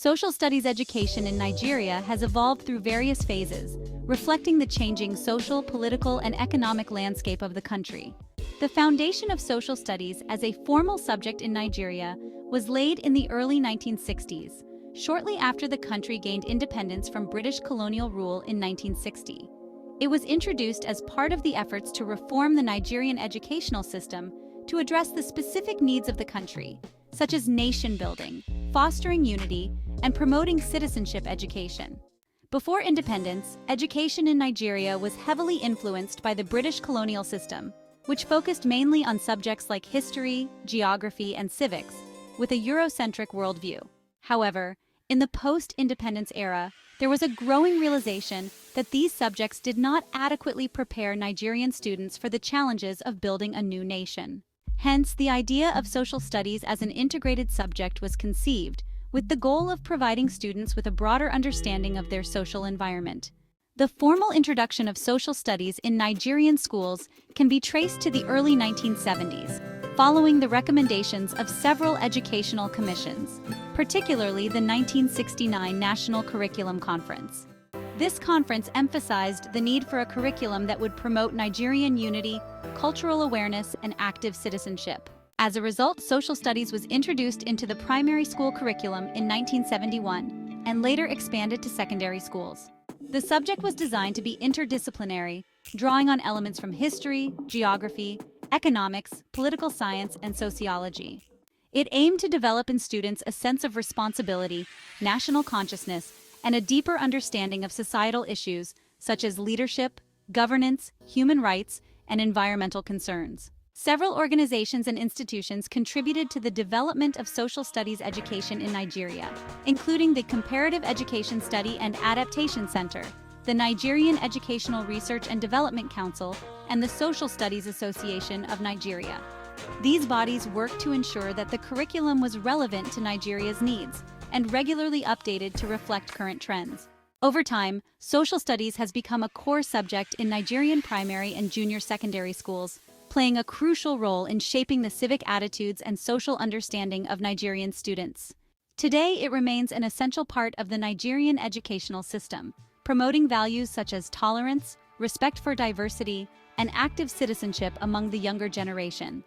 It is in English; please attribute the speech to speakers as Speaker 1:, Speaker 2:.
Speaker 1: Social studies education in Nigeria has evolved through various phases, reflecting the changing social, political, and economic landscape of the country. The foundation of social studies as a formal subject in Nigeria was laid in the early 1960s, shortly after the country gained independence from British colonial rule in 1960. It was introduced as part of the efforts to reform the Nigerian educational system to address the specific needs of the country, such as nation building, fostering unity, and promoting citizenship education. Before independence, education in Nigeria was heavily influenced by the British colonial system, which focused mainly on subjects like history, geography, and civics, with a Eurocentric worldview. However, in the post-independence era, there was a growing realization that these subjects did not adequately prepare Nigerian students for the challenges of building a new nation. Hence, the idea of social studies as an integrated subject was conceived, with the goal of providing students with a broader understanding of their social environment. The formal introduction of social studies in Nigerian schools can be traced to the early 1970s, following the recommendations of several educational commissions, particularly the 1969 National Curriculum Conference. This conference emphasized the need for a curriculum that would promote Nigerian unity, cultural awareness, and active citizenship. As a result, social studies was introduced into the primary school curriculum in 1971 and later expanded to secondary schools. The subject was designed to be interdisciplinary, drawing on elements from history, geography, economics, political science, and sociology. It aimed to develop in students a sense of responsibility, national consciousness, and a deeper understanding of societal issues such as leadership, governance, human rights, and environmental concerns. Several organizations and institutions contributed to the development of social studies education in Nigeria, including the Comparative Education Study and Adaptation Center, the Nigerian Educational Research and Development Council, and the Social Studies Association of Nigeria. These bodies worked to ensure that the curriculum was relevant to Nigeria's needs and regularly updated to reflect current trends. Over time, social studies has become a core subject in Nigerian primary and junior secondary schools, playing a crucial role in shaping the civic attitudes and social understanding of Nigerian students. Today, it remains an essential part of the Nigerian educational system, promoting values such as tolerance, respect for diversity, and active citizenship among the younger generation.